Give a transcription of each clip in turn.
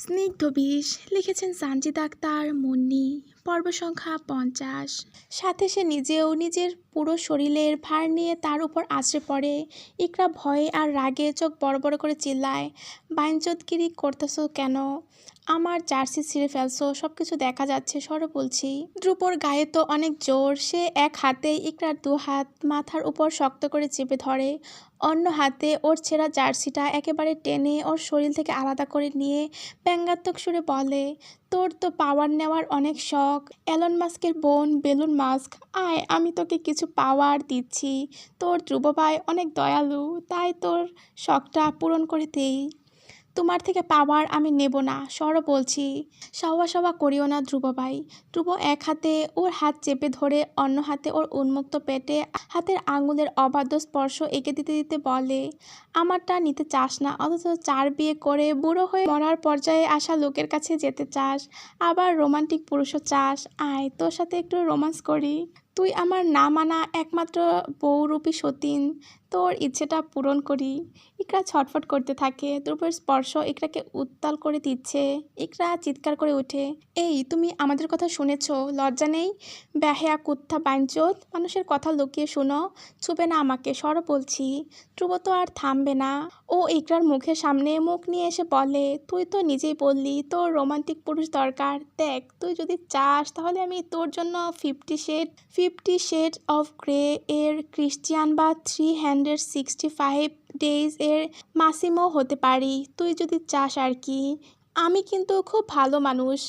স্নিগ্ধ বিষ লিখেছেন সানজিদ আক্তার মুন্নি। পর্ব সংখ্যা 50। সাথে সে নিজেও নিজের পুরো শরীরের ভার নিয়ে তার উপর আছড়ে পড়ে। ইকরা ভয়ে আর রাগে চোখ বড় বড় করে চিল্লায়, বাইঞ্চোদগিরি করতেছো কেন? আমার জার্সি ছিঁড়ে ফেলছো, সবকিছু দেখা যাচ্ছে, সরো বলছি। ধ্রুবর গায়ে তো অনেক জোর। সে এক হাতে ইকরার দু হাত মাথার উপর শক্ত করে চেপে ধরে, অন্য হাতে ওর ছেঁড়া জার্সিটা একেবারে টেনে ওর শরীর থেকে আলাদা করে নিয়ে ব্যঙ্গাত্মক সুরে বলে, তোর তো পাওয়ার নেওয়ার অনেক শখ। এলন মাস্কের বোন বেলুন মাস্ক, আয় আমি তোকে কিছু পাওয়ার দিচ্ছি। তোর ধ্রুব ভাই অনেক দয়ালু, তাই তোর শখটা পূরণ করে দেই। তোমার থেকে পাওয়ার আমি নেব না, সরো বলছি। সাওয়া সাওয়া করিও না ধ্রুব ভাই। ধ্রুব এক হাতে ওর হাত চেপে ধরে অন্য হাতে ওর উন্মুক্ত পেটে হাতের আঙুলের অবাধ্য স্পর্শ এঁকে দিতে দিতে বলে, আমারটা নিতে চাস না, অথচ 4 বিয়ে করে বুড়ো হয়ে মরার পর্যায়ে আসা লোকের কাছে যেতে চাস, আবার রোমান্টিক পুরুষও চাস। আয় তোর সাথে একটু রোমান্স করি। তুই আমার না মানা একমাত্র বহুরূপী সতীন, তোর ইচ্ছেটা পূরণ করি। ইকরা ছটফট করতে থাকে। ধ্রুবের স্পর্শ ইকরাকে উত্তাল করে দিচ্ছে। ইকরা চিৎকার করে ওঠে, এই তুমি আমাদের কথা শুনেছ? লজ্জা নেই? ব্যাহেয়া কুত্থা বাইঞ্চোদ, মানুষের কথা লুকিয়ে শুনো। ছুবে না আমাকে, সরো বলছি। ধ্রুব তো আর থামবে না। ও ইকরার মুখের সামনে মুখ নিয়ে এসে বলে, তুই তো নিজেই বললি তোর রোমান্টিক পুরুষ দরকার। দেখ, তুই যদি চাস তাহলে আমি তোর জন্য 50 শেড অফ গ্রে এর ক্রিশ্চিয়ান বা 365 ডেজ এর মাসিমো হতে পারি, তুই যদি চাস আর কি। আমি কিন্তু খুব ভালো মানুষ।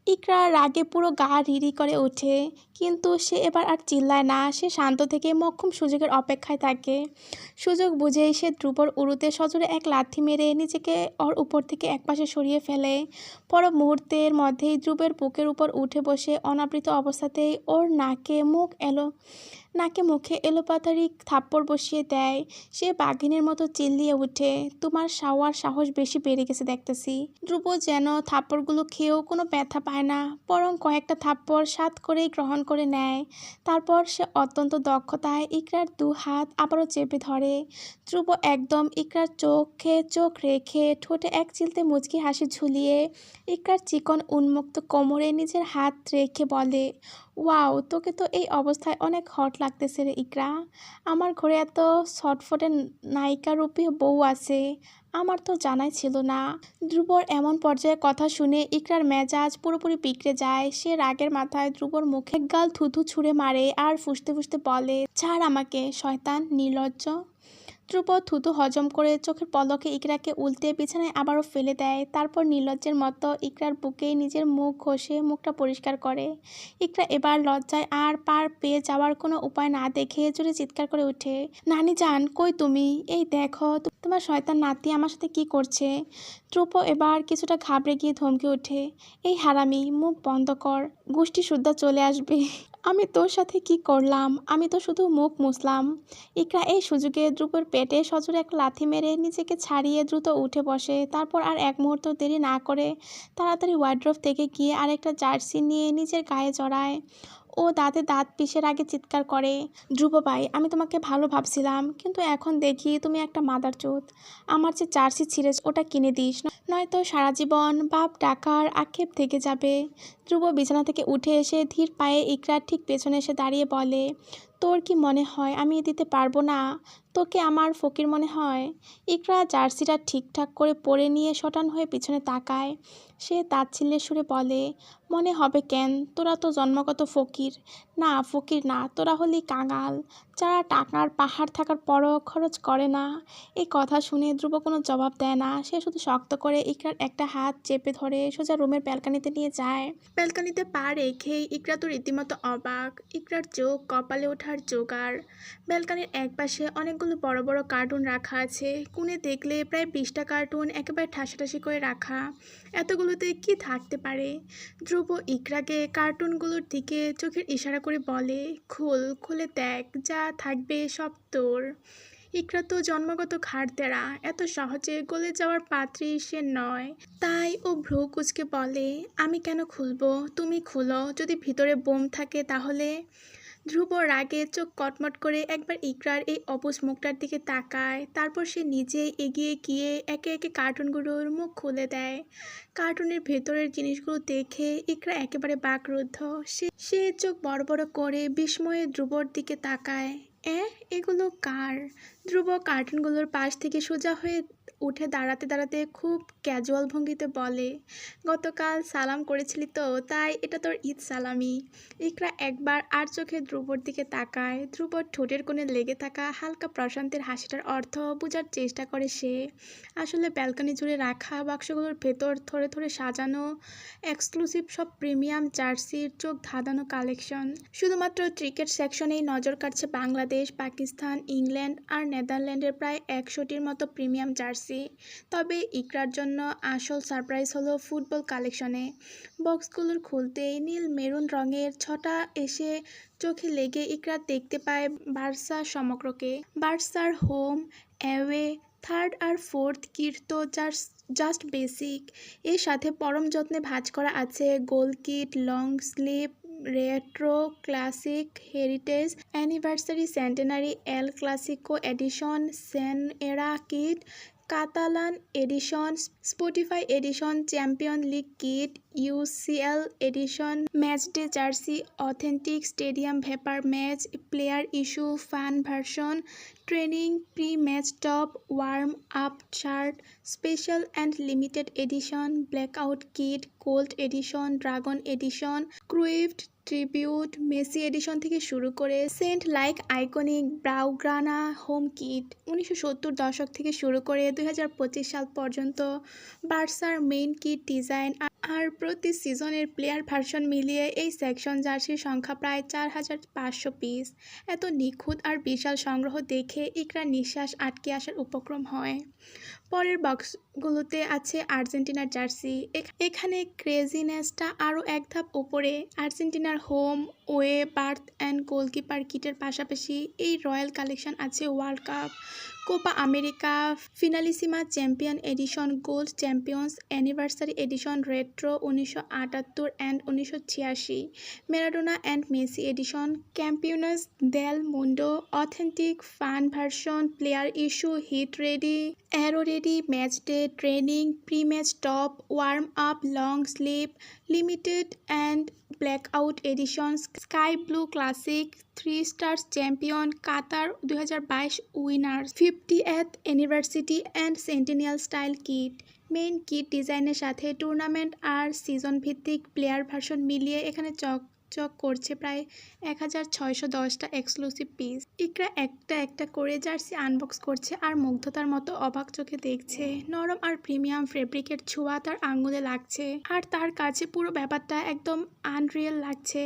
ইকরা রাগে পুরো গা রিরি করে ওঠে, কিন্তু সে এবার আর চিল্লায় না। সে শান্ত থেকে মোক্ষম সুযোগের অপেক্ষায় থাকে। সুযোগ বুঝেই সে ধ্রুবর উরুতে সজোরে এক লাথি মেরে নিজেকে ওর উপর থেকে একপাশে সরিয়ে ফেলে। পর মুহূর্তের মধ্যেই ধ্রুবের বুকের উপর উঠে বসে অনাবৃত অবস্থাতেই ওর নাকে মুখে এলোপাতাড়ি থাপ্পড় বসিয়ে দেয়। সে বাঘিনীর মতো চিল্লিয়ে ওঠে, তোমার শাওয়ার সাহস বেশি বেড়ে গেছে দেখতেছি। ধ্রুব যেন থাপ্পড়গুলো খেয়েও কোনো ব্যথা পায় না, বরং কয়েকটা থাপ্পড় স্বাদ করেই গ্রহণ করে নেয়। তারপর সে অত্যন্ত দক্ষতায় ইকরার 2 হাত আবারও চেপে ধরে। ধ্রুব একদম ইকরার চোখে চোখ রেখে ঠোঁটে এক চিলতে মুচকি হাসি ঝুলিয়ে ইকরার চিকন উন্মুক্ত কোমরে নিজের হাত রেখে বলে, ওয়াও, তোকে তো এই অবস্থায় অনেক হট লাগতেছে রে ইকরা। আমার ঘরে এত ছটফটে নায়িকারূপী বউ আছে, আমার তো জানাই ছিল না। ধ্রুবর এমন পর্যায়ে কথা শুনে ইকরার মেজাজ পুরোপুরি বিগড়ে যায়। সে রাগের মাথায় ধ্রুবর মুখে গাল থুথু ছুঁড়ে মারে আর ফুঁসতে ফুঁসতে বলে, ছাড় আমাকে শয়তান নির্লজ্জ। ধ্রুব থুতু হজম করে চোখের পলকে ইকরাকে উল্টে বিছানায় আবারও ফেলে দেয়। তারপর নির্লজ্জের মতো ইকরার বুকেই নিজের মুখ ঘষে মুখটা পরিষ্কার করে। ইকরা এবার লজ্জায় আর পার পেয়ে যাওয়ার কোনো উপায় না দেখে জোরে চিৎকার করে ওঠে, নানি জান, কই তুমি? এই দেখো তোমার শয়তান নাতি আমার সাথে কি করছে। ধ্রুব এবার কিছুটা ঘাবড়ে গিয়ে ধমকে ওঠে, এই হারামি, মুখ বন্ধ কর, গোষ্ঠী শুদ্ধা চলে আসবে। আমি তোর সাথে কি করলাম? আমি তো শুধু মুখ মুছলাম। ইকরা এই সুযোগে ধ্রুবের পেটে সজোরে এক লাথি মেরে নিজেকে ছাড়িয়ে দ্রুত উঠে বসে। তারপর আর এক মুহূর্ত দেরি না করে তাড়াতাড়ি ওয়ার্ড্রোব থেকে গিয়ে আরেকটা জার্সি নিয়ে নিজের গায়ে জড়ায়। ও দাঁতে দাঁত পিষের আগে চিৎকার করে, ধ্রুব ভাই, আমি তোমাকে ভালো ভাবছিলাম, কিন্তু এখন দেখি তুমি একটা মাদারচোদ। আমার যে জার্সি ছিঁড়েছ ওটা কিনে দিস, নয়তো সারা জীবন বাপ ডাকার আক্ষেপ থেকে যাবে। ধ্রুব বিছানা থেকে উঠে এসে ধীর পায়ে ইকরার ঠিক পেছনে এসে দাঁড়িয়ে বলে, তোর কি মনে হয় আমি দিতে পারবো না? তোকে আমার ফকির মনে হয়? ইকরা জার্সিটা ঠিকঠাক করে পরে নিয়ে শটান হয়ে পিছনে তাকায়। সে তাচ্ছিল্যের সুরে বলে, মনে হবে কেন? তোরা তো জন্মগত ফকির। না, ফকির না, তোরা হলি কাঙাল, যারা টাকার পাহাড় থাকার পরও খরচ করে না। এই কথা শুনে ধ্রুব কোনো জবাব দেয় না। সে শুধু শক্ত করে ইকরার একটা হাত চেপে ধরে সোজা রুমের ব্যালকানিতে নিয়ে যায়। ব্যালকানিতে পা রেখেই ইকরা তো রীতিমতো অবাক। ইকরার চোখ কপালে ওঠার জোগাড়। ব্যালকানির একপাশে অনেকগুলো বড় বড় কার্টুন রাখা আছে। কোণে দেখলে প্রায় 20টা কার্টুন একেবারে ঠাসাঠাসি করে রাখা। এতগুলোতে কি থাকতে পারে? ধ্রুব ইকরাকে কার্টুনগুলোর দিকে চোখের ইশারা করে বলে, খুলে দেখ, যা থাকবে সব তোর। ইকরা তো জন্মগত ঘাড়তেরা, এত সহজে গলে যাওয়ার পাত্রী সে নয়। তাই ও ভ্রু কুঁচকে বলে, আমি কেন খুলবো? তুমি খুলো, যদি ভিতরে বোম থাকে তাহলে। ধ্রুব রাগে চোখ কটমট করে একবার ইকরার এই অবুঝ মুখটার দিকে তাকায়, তারপর সে নিজে এগিয়ে গিয়ে একে একে কার্টুনগুলোর মুখ খুলে দেয়। কার্টুনের ভেতরের জিনিসগুলো দেখে ইকরা একেবারে বাকরুদ্ধ। সে চোখ বড় বড় করে বিস্ময়ে ধ্রুবর দিকে তাকায়। এগুলো কার? ধ্রুব কার্টুনগুলোর পাশ থেকে সোজা হয়ে উঠে দাঁড়াতে দাঁড়াতে খুব ক্যাজুয়াল ভঙ্গিতে বলে, গতকাল সালাম করেছিলি তো, তাই এটা তোর ঈদ সালামি। ইকরা একবার আর চোখে ধ্রুবর দিকে তাকায়। ধ্রুবর ঠোঁটের কোণে লেগে থাকা হালকা প্রশান্তের হাসিটার অর্থ বোঝার চেষ্টা করে সে। আসলে ব্যালকনি জুড়ে রাখা বাক্সগুলোর ভেতর থরে থরে সাজানো এক্সক্লুসিভ সব প্রিমিয়াম জার্সির চোখ ধাঁধানো কালেকশন। শুধুমাত্র ক্রিকেট সেকশনেই নজর কাটছে বাংলাদেশ, পাকিস্তান, ইংল্যান্ড আর নেদারল্যান্ডের প্রায় 100টির মতো প্রিমিয়াম জার্সি। তবে ইকরার জন্য আসল সারপ্রাইজ হলো ফুটবল কালেকশনে। বক্সগুলোর খুলতেই নীল মেরুন রঙের ছটা এসে চোখে লেগে ইকরা দেখতে পায় বার্সা সমগ্রকে। বার্সার হোম, অ্যাওয়ে, থার্ড আর ফোর্থ কিট তো জাস্ট বেসিক। এর সাথে পরম যত্নে ভাঁজ করা আছে goal kit, long sleeve, retro, classic, heritage, anniversary, centenary, El Clasico edition, Senyera kit, Catalan edition, Spotify edition, champion league kit, UCL edition, match day jersey, authentic stadium vapor match, player issue, fan version, training, pre match top, warm up shirt, special and limited edition, blackout kit, gold addition, dragon edition, Cruyff, tribute, Messi edition থেকে শুরু করে sent like iconic Blaugrana home kit. 1970 দশক থেকে শুরু করে 2025 সাল পর্যন্ত বার্সার মেইন কিট ডিজাইন আর প্রতি সিজনের প্লেয়ার ভার্সন মিলিয়ে এই সেকশন জার্সির সংখ্যা প্রায় 4500 পিস। এত নিখুঁত আর বিশাল সংগ্রহ দেখে ইকরার নিঃশ্বাস আটকে আসার উপক্রম হয়। পরের বক্সগুলোতে আছে আর্জেন্টিনার জার্সি। এখানে ক্রেজিনেসটা আরও এক ধাপ ওপরে। আর্জেন্টিনার home, away, third and goalkeeper কিটের পাশাপাশি এই রয়্যাল কালেকশন আছে world cup, Copa America, Finalissima, champion edition, gold champions, anniversary edition, retro 1978 and 1986, Maradona and Messi edition, Campeones del Mundo, authentic, fan version, player issue, heat ready, aero ready, match day, training, pre match top, warm up, long sleeve, limited and blackout edition, sky blue classic, 3 stars champion, Qatar 2022 winners, 50th anniversary and centennial style kit. Main kit ডিজাইনের সাথে tournament আর season ভিত্তিক player version মিলিয়ে এখানে চক করছে প্রায় 1610টা exclusive piece. ইকরা একটা একটা করে জার্সি আনবক্স করছে আর মুগ্ধতার মতো অবাক চোখে দেখছে। নরম আর প্রিমিয়াম ফেব্রিকের ছোঁয়া তার আঙুলে লাগছে আর তার কাছে পুরো ব্যাপারটা একদম আনরিয়েল লাগছে।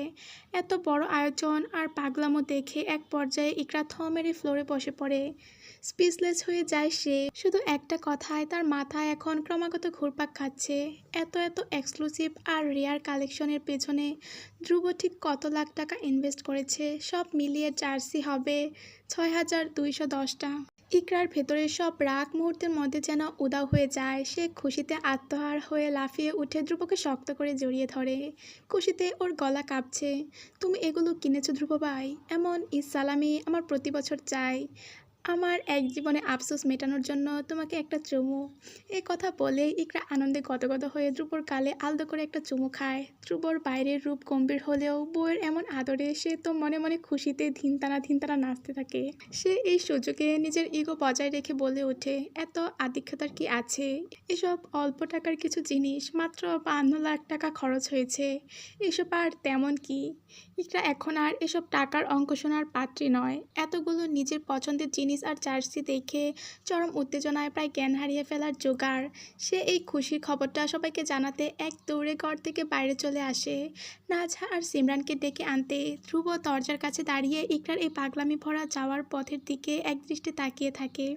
এত বড় আয়োজন আর পাগলামো দেখে এক পর্যায়ে ইকরা থ মেরে ফ্লোরে বসে পড়ে। স্পিচলেস হয়ে যায় সে। শুধু একটা কথায় তার মাথায় এখন ক্রমাগত ঘুরপাক খাচ্ছে। এত এক্সক্লুসিভ আর রেয়ার কালেকশনের পেছনে ধ্রুব ঠিক কত লাখ টাকা ইনভেস্ট করেছে? সব মিলিয়ে জার্সি হবে 6210টা। ইকরার ভেতরে সব রাগ মুহূর্তের মধ্যে যেন উধাও হয়ে যায়। সে খুশিতে আত্মহারা হয়ে লাফিয়ে উঠে ধ্রুবকে শক্ত করে জড়িয়ে ধরে। খুশিতে ওর গলা কাঁপছে। তুমি এগুলো কিনেছো ধ্রুব ভাই? এমন ঈদ সালামি আমার প্রতি বছর চাই। আমার এক জীবনে আফসোস মেটানোর জন্য তোমাকে একটা চুমু। এই কথা বলে ইকরা আনন্দে গদগদ হয়ে ধ্রুবর গালে আলতো করে একটা চুমু খায়। ধ্রুবর বাইরের রূপ গম্ভীর হলেও বউয়ের এমন আদরে সে তো মনে মনে খুশিতে ধিনতানা নাচতে থাকে। সে এই সুযোগে নিজের ইগো বজায় রেখে বলে ওঠে, এত আদিক্ষতার কি আছে? এসব অল্প টাকার কিছু জিনিস, মাত্র 52 লাখ টাকা খরচ হয়েছে। এসব আর তেমন কি। ইকরা এখন আর এসব টাকার অঙ্ক শোনার পাত্রী নয়। এতগুলো নিজের পছন্দের জিনিস আর জার্সি দেখে চরম উত্তেজনায় প্রায় জ্ঞান হারিয়ে ফেলার জোগাড়। সে এই খুশির খবরটা সবাইকে জানাতে এক দৌড়ে ঘর থেকে বাইরে চলে আসে। নাজহা আর সিমরানকে ডেকে আনতে। ধ্রুব দরজার কাছে দাঁড়িয়ে ইকরার এই পাগলামি ভরা যাওয়ার পথের দিকে একদৃষ্টে তাকিয়ে থাকে।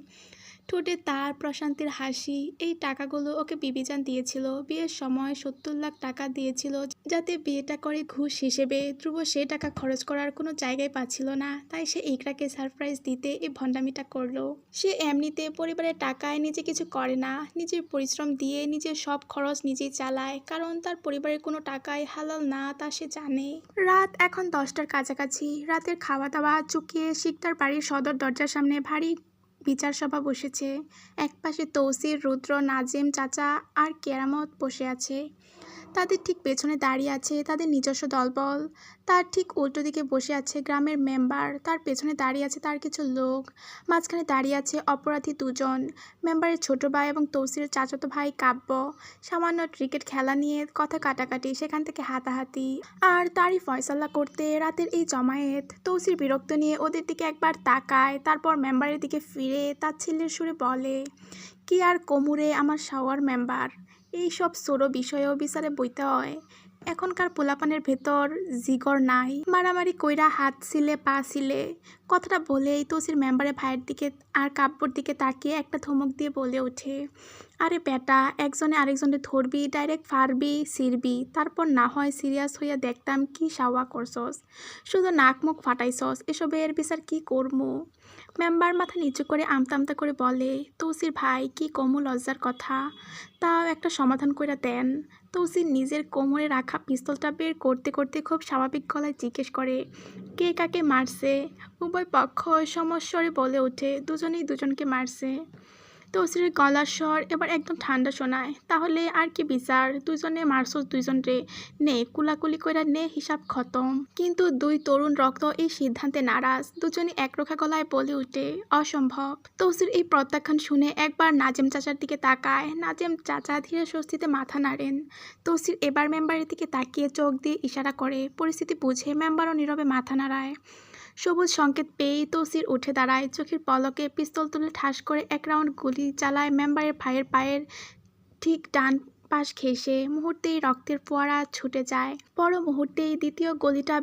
ঠোঁটে তার প্রশান্তির হাসি। এই টাকাগুলো ওকে বিবিজান দিয়েছিল, বিয়ের সময় 70 লাখ টাকা দিয়েছিল যাতে বিয়েটা করে ঘুষ হিসেবে। ধ্রুব সে টাকা খরচ করার কোনো জায়গায় পাচ্ছিল না, তাই সে ইকরাকে সারপ্রাইজ দিতে এই ভণ্ডামিটা করলো। সে এমনিতে পরিবারের টাকায় নিজে কিছু করে না, নিজের পরিশ্রম দিয়ে নিজের সব খরচ নিজেই চালায়, কারণ তার পরিবারের কোনো টাকাই হালাল না তা সে জানে। রাত এখন 10টার কাছাকাছি। রাতের খাওয়া দাওয়া চুকিয়ে শিকদার বাড়ির সদর দরজার সামনে ভারী বিচার সভা বসেছে। একপাশে তৌসির, রুদ্র, নাজিম চাচা আর কেরামত বসে আছে। তাদের ঠিক পেছনে দাঁড়িয়ে আছে তাদের নিজস্ব দলবল। তার ঠিক উল্টো দিকে বসে আছে গ্রামের মেম্বার, তার পেছনে দাঁড়িয়ে আছে তার কিছু লোক, মাঝখানে দাঁড়িয়ে আছে অপরাধী দুজন, মেম্বারের ছোট ভাই এবং তৌসিরের চাচাতো ভাই কাব্য। সামান্য ক্রিকেট খেলা নিয়ে কথা কাটাকাটি, সেখান থেকে হাতাহাতি, আর তারই ফয়সালা করতে রাতের এই জমায়েত। তৌসির বিরক্ত নিয়ে ওদের দিকে একবার তাকায়, তারপর মেম্বারের দিকে ফিরে তাচ্ছিল্যের সুরে বলে, কি আর কমুরে আমার শাওয়ার মেম্বার, এইসব ছোট বিষয়েও বিচারে বইতে হয়। এখনকার পোলাপানের ভেতর জিগর নাই, মারামারি কইরা হাত ছিলে পা ছিলে। কথাটা বলেই তৌসির মেম্বারের ভাইয়ের দিকে আর কাব্যর দিকে তাকিয়ে একটা ধমক দিয়ে বলে ওঠে, আরে বেটা, একজনে আরেকজনের ধরবি, ডাইরেক্ট ফারবি ছিড়বি, তারপর না হয় সিরিয়াস হইয়া দেখতাম কি সাওয়া করছস, শুধু নাক মুখ ফাটাইছস, এসবের বিচার কি করমু। মেম্বার মাথা নিচু করে আমতা আমতা করে বলে, তৌসির ভাই, কি কমু লজ্জার কথা, তাও একটা সমাধান কইরা দেন। তৌসির নিজের কোমরে রাখা পিস্তলটা বের করতে করতে খুব স্বাভাবিক গলায় জিজ্ঞেস করে, কে কাকে মারছে? উভয় পক্ষ সমস্বরে বলে ওঠে, দুজনেই দুজনকে মারছে। তৌসিরের গলার স্বর এবার একদম ঠান্ডা শোনায়, তাহলে আর কি বিচার, দুজনে মারছস দুইজন রে, নে কুলাকুলি কইরা নে, হিসাব খতম। কিন্তু দুই তরুণ রক্ত এই সিদ্ধান্তে নারাজ, দুজনই একরোখা গলায় বলে উঠে, অসম্ভব। তৌসির এই প্রত্যাখ্যান শুনে একবার নাজিম চাচার দিকে তাকায়। নাজিম চাচা ধীরে স্বস্তিতে মাথা নাড়েন। তৌসির এবার মেম্বারের দিকে তাকিয়ে চোখ দিয়ে ইশারা করে, পরিস্থিতি বুঝে মেম্বারও নীরবে মাথা নাড়ায়। সবুজ সংকেত পেয়েই তৌসির উঠে দাঁড়ায়, চোখের পলকে পিস্তল তুলে ঠাস করে এক রাউন্ড গুলি চালায় মেম্বারের ভাইয়ের পায়ের ঠিক ডান পাশ ঘেঁষে। মুহূর্তেই রক্তের ফোয়ারা ছুটে যায়। পর মুহূর্তেই দ্বিতীয় গলিটা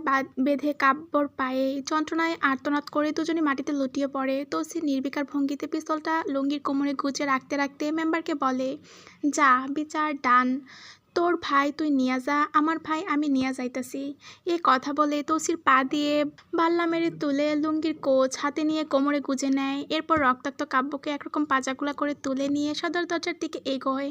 বেঁধে কাব্যর পায়ে। যন্ত্রণায় আর্তনাদ করে দুজনে মাটিতে লুটিয়ে পড়ে। তৌসির নির্বিকার ভঙ্গিতে পিস্তলটা লুঙ্গির কোমরে গুজে রাখতে রাখতে মেম্বারকে বলে, যা বিচার ডান, তোর ভাই তুই নিয়া যা, আমার ভাই আমি নিয়া যাইতাছি। এ কথা বলে তৌসির পা দিয়ে বাল্লা মেরে তুলে লুঙ্গির কোচ হাতে নিয়ে কোমরে গুজে নেয়। এরপর রক্তাক্ত কাব্যকে একরকম পাজাগুলা করে তুলে নিয়ে সদর দরজার দিকে এগোয়।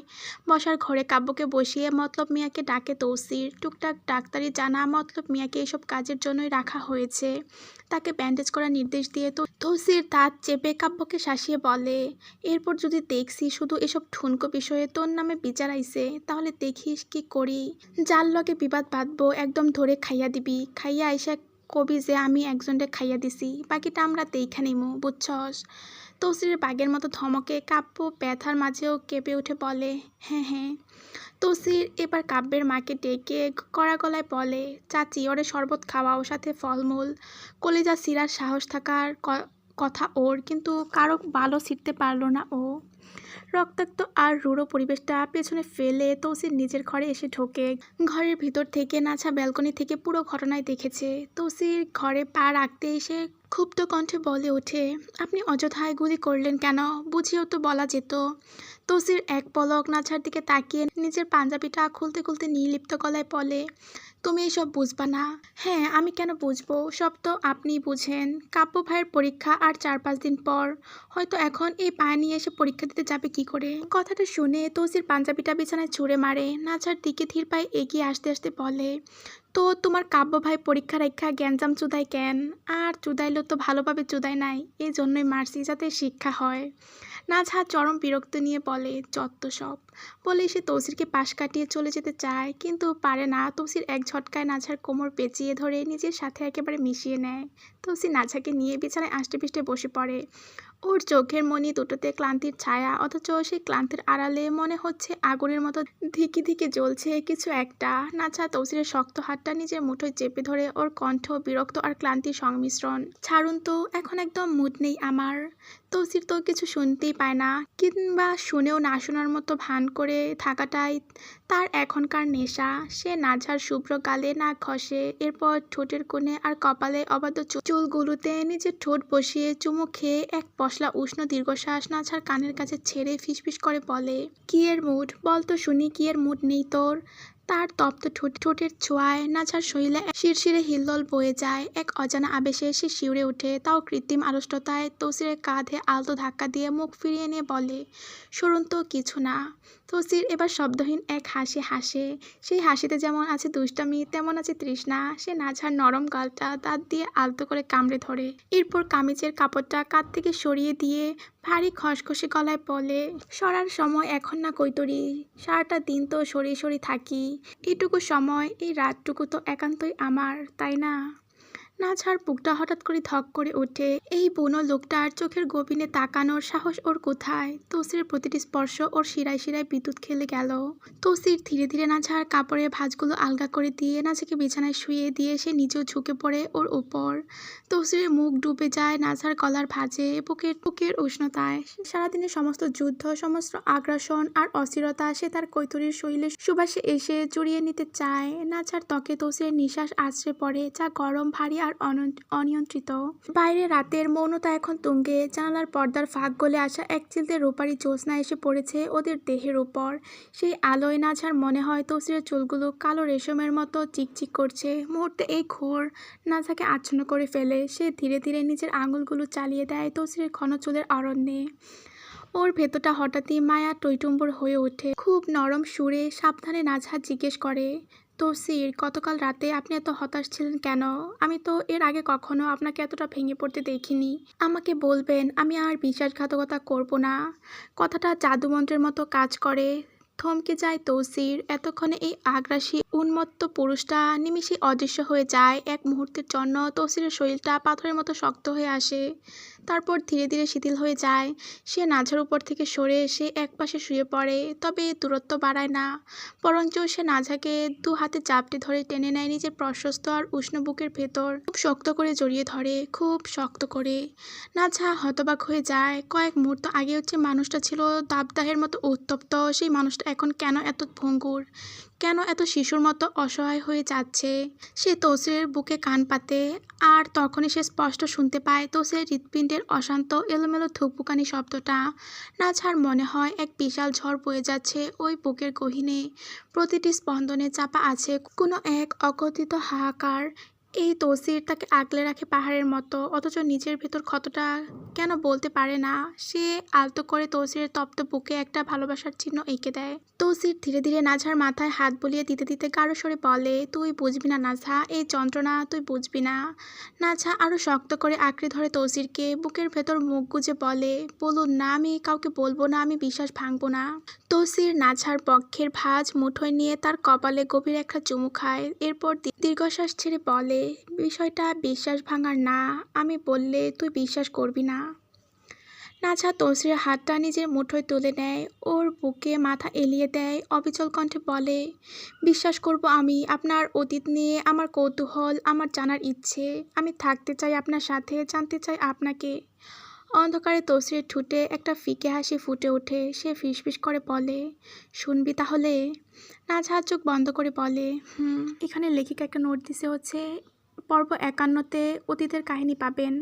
বসার ঘরে কাব্যকে বসিয়ে মতলব মিয়াকে ডাকে তৌসির। টুকটাক ডাক্তারি জানা মতলব মিয়াকে এসব কাজের জন্যই রাখা হয়েছে। তাকে ব্যান্ডেজ করার নির্দেশ দিয়ে তৌসির দাঁত চেপে কাব্যকে শাসিয়ে বলে, এরপর যদি দেখছি শুধু এসব ঠুনকো বিষয়ে তোর নামে বিচার আইছে, তাহলে দেখিস কি করি। যার লগে বিবাদ বাঁধবো একদম ধরে খাইয়া দিবি, খাইয়া আইসা কবি যে আমি একজনকে খাইয়া দিছি, বাকিটা আমরা দেইখা নিমু, বুঝছস। তৌসিরের বাঘের মতো ধমকে কাব্য ব্যথার মাঝেও কেঁপে উঠে বলে, হ্যাঁ হ্যাঁ। তৌসির এবার কাব্যের মাকে ডেকে কড়া গলায় বলে, চাচি ওরে শরবত খাওয়াও, সাথে ফলমূল। কলিজা সিরার সাহস থাকার কথা ওর, কিন্তু কারো ভালো ছিটতে পারলো না ও। রক্তাক্ত আর রূঢ় পরিবেশটা পেছনে ফেলে তৌসির নিজের ঘরে এসে ঢোকে। ঘরের ভিতর থেকে নাছা ব্যালকনি থেকে পুরো ঘটনায় দেখেছে। তৌসির ঘরে পা রাখতে এসে ক্ষুব্ধ কণ্ঠে বলে ওঠে, আপনি অযথায় গুলি করলেন কেন? বুঝিয়েও তো বলা যেত। তৌসির এক পলক নাছার দিকে তাকিয়ে নিজের পাঞ্জাবিটা খুলতে খুলতে নির্লিপ্ত গলায় বলে, তুমি এসব বুঝবা না। হ্যাঁ, আমি কেন বুঝবো, সব তো আপনিই বুঝেন। কাব্য ভাইয়ের পরীক্ষা আর 4-5 দিন পর, হয়তো এখন এই পায়ে নিয়ে এসে পরীক্ষা দিতে যাবে কি করে? কথাটা শুনে তৌসির পাঞ্জাবিটা বিছানায় ছুঁড়ে মারে। নাছার দিকে ধীর পায়ে এগিয়ে আসতে আসতে বলে, তো তোমার কাব্য ভাই পরীক্ষা রেখা গ্যাঞ্জাম চুদাই কেন? আর চুদাইলেও তো ভালোভাবে চুদাই নাই, এই জন্যই মারছি যাতে শিক্ষা হয়। নাঝা চরম বিরক্ত নিয়ে বলে, যত সব। বলে সে তৌসিরকে পাশ কাটিয়ে চলে যেতে চায়, কিন্তু পারে না। তৌসির এক ঝটকায় নাঝার কোমর পেঁচিয়ে ধরে নিজের সাথে একেবারে মিশিয়ে নেয়। তৌসির নাঝাকে নিয়ে বিছানায় আষ্টে পিষ্টে বসে পড়ে। ওর চোখের মনি দুটোতে ক্লান্তির ছায়া, অথচ সেই ক্লান্তির আড়ালে মনে হচ্ছে আগুনের মতো ধিকি ধিকি জ্বলছে কিছু একটা। নাছা তৌসিরের শক্ত হাতটা নিজের মুঠোয় চেপে ধরে, ওর কণ্ঠ বিরক্ত আর ক্লান্তির সংমিশ্রণ। ছাড়ুন তো, এখন একদম মুড নেই আমার। তৌসির তো কিছু শুনতেই পায় না, কিংবা শুনেও না শোনার মতো ভান করে থাকাটাই তার এখনকার নেশা। সে নাঝার শুভ্র গালে নাক ঘষে, এরপর ঠোঁটের কোণে আর কপালে অবাধ্য চুলগুলোতে নিজের ঠোঁট বসিয়ে চুমু খেয়ে এক পশলা উষ্ণ দীর্ঘশ্বাস নাঝার কানের কাছে ছেড়ে ফিসফিস করে বলে, কি এর মুড বল তো শুনি, কি এর মুড নেই তোর? তার তপ্ত ঠোঁটের ছোঁয়ায় নাঝার শরীরে শিরশিরে হিল্লোল বয়ে যায়। এক অজানা আবেশে সে শিউরে ওঠে, তাও কৃত্রিম আড়ষ্টতায়। তৌসিরের কাঁধে আলতো ধাক্কা দিয়ে মুখ ফিরিয়ে নিয়ে বলে, সরুন তো, কিছু না। তৌসির এবার শব্দহীন এক হাসি হাসে। সেই হাসিতে যেমন আছে দুষ্টামি, তেমন আছে তৃষ্ণা। সে নাঝার নরম গালটা দাঁত দিয়ে আলতো করে কামড়ে ধরে, এরপর কামিজের কাপড়টা কাঁধ থেকে সরিয়ে দিয়ে ভারী খসখসে গলায় বলে, সরার সময় এখন না কৈতরি, সারাটা দিন তো সরিয়ে সরিয়ে থাকি। এটুকু সময়, এই রাতটুকু তো একান্তই আমার, তাই না? নাঝার বুকটা হঠাৎ করে ধক করে ওঠে। এই বুনো লোকটার চোখের গভীরে তাকানোর সাহস ওর কোথায়? তৌসিরের প্রতিটি স্পর্শ ওর শিরায় শিরায় বিদ্যুৎ খেলে গেল। তৌসির ধীরে ধীরে নাঝার কাপড়ের ভাঁজগুলো আলগা করে দিয়ে নাঝাকে বিছানায় শুইয়ে দিয়ে সে নিজেও ঝুঁকে পড়ে ওর উপর। তৌসিরের মুখ ডুবে যায় নাঝার গলার ভাঁজে, বুকের উষ্ণতায়। সারাদিনের সমস্ত যুদ্ধ, সমস্ত আগ্রাসন আর অস্থিরতা সে তার কৈতরীর শরীরে সুবাসে এসে জড়িয়ে নিতে চায়। নাঝার ত্বকে তৌসিরের নিঃশ্বাস আছড়ে পড়ে, যা গরম, ভারী আর অনিয়ন্ত্রিত। বাইরে রাতের মৌনতা এখন তুঙ্গে। জানালার পর্দার ফাঁক গলে আসা এক চিলতে রূপারি জ্যোৎস্না এসে পড়েছে ওদের দেহের উপর। সেই আলোয় নাঝার মনে হয় তৌসিরের চুলগুলো কালো রেশমের মতো চিকচিক করছে। মুহূর্তে এই ঘোর নাঝাকে আচ্ছন্ন করে ফেলে। সে ধীরে ধীরে নিজের আঙুলগুলো চালিয়ে দেয় তৌসিরের ঘন চুলের অরণ্যে। ওর ভেতরটা হঠাৎই মায়া টইটুম্বর হয়ে ওঠে। খুব নরম সুরে সাবধানে নাঝা জিজ্ঞেস করে, তৌসির, গতকাল রাতে আপনি এত হতাশ ছিলেন কেন? আমি তো এর আগে কখনো আপনাকে এতটা ভেঙে পড়তে দেখিনি। আমাকে বলবেন, আমি আর বিশ্বাসঘাতকতা করব না। কথাটা জাদুমন্ত্রের মতো কাজ করে। থমকে যায় তৌসির। এতক্ষণে এই আগ্রাসী উন্মত্ত পুরুষটা নিমিষে অদৃশ্য হয়ে যায়। এক মুহূর্তের জন্য তৌসিরের শরীরটা পাথরের মতো শক্ত হয়ে আসে, তারপর ধীরে ধীরে শিথিল হয়ে যায়। সে নাঝার উপর থেকে সরে এসে একপাশে শুয়ে পড়ে, তবে দূরত্ব বাড়ায় না, বরঞ্চ সে নাঝাকে দু হাতে চাপটে ধরে টেনে নেয় নিজের প্রশস্ত আর উষ্ণ বুকের ভেতর। খুব শক্ত করে জড়িয়ে ধরে, খুব শক্ত করে। নাঝা হতবাক হয়ে যায়। কয়েক মুহূর্ত আগে হচ্ছে মানুষটা ছিল দাবদাহের মতো উত্তপ্ত, সেই মানুষটা এখন কেন এত ভঙ্গুর, কেন এত শিশুর মতো অসহায় হয়ে যাচ্ছে? সে তৌসিরের বুকে কান পাতে, আর তখনই সে স্পষ্ট শুনতে পায় তৌসিরের হৃৎপিণ্ডের অশান্ত এলোমেলো থুকপুকানি শব্দটা। নাঝার মনে হয় এক বিশাল ঝড় বয়ে যাচ্ছে ওই বুকের গহীনে। প্রতিটি স্পন্দনে চাপা আছে কোনো এক অকথিত হাহাকার। এই তৌসির তাকে আগলে রাখে পাহাড়ের মতো, অথচ নিজের ভেতর ক্ষতটা কেন বলতে পারে না। সে আলতো করে তৌসিরের তপ্ত বুকে একটা ভালোবাসার চিহ্ন এঁকে দেয়। তৌসির ধীরে ধীরে নাঝার মাথায় হাত বুলিয়ে দিতে দিতে গাঢ় স্বরে বলে, তুই বুঝবি না নাঝা, এই যন্ত্রণা তুই বুঝবি না। নাঝা আরো শক্ত করে আঁকড়ে ধরে তৌসিরকে, বুকের ভেতর মুখ গুজে বলে, বলুন না, আমি কাউকে বলবো না, আমি বিশ্বাস ভাঙবো না। তৌসির নাঝার বক্ষের ভাঁজ মুঠোয় নিয়ে তার কপালে গভীর একটা চুমু খায়, এরপর দীর্ঘশ্বাস ছেড়ে বলে, বিষয়টা বিশ্বাস ভাঙার না, আমি বললে তুই বিশ্বাস করবি না। নাঝা তৌসিরের হাতটা নিজের মুঠোয় তুলে নেয়, ওর বুকে মাথা এলিয়ে দেয়, অবিচল কণ্ঠে বলে, বিশ্বাস করব আমি। আপনার অতীত নিয়ে আমার কৌতূহল, আমার জানার ইচ্ছে। আমি থাকতে চাই আপনার সাথে, জানতে চাই আপনাকে। অন্ধকারে তৌসিরের ঠোঁটে একটা ফিকে হাসি ফুটে ওঠে। সে ফিসফিস করে বলে, শুনবি তাহলে? নাঝা চোখ বন্ধ করে বলে, এখানে লেখিকা একটা নোট দিছে, হচ্ছে পর্ব 51-তে অতীতের কাহিনী পাবেন।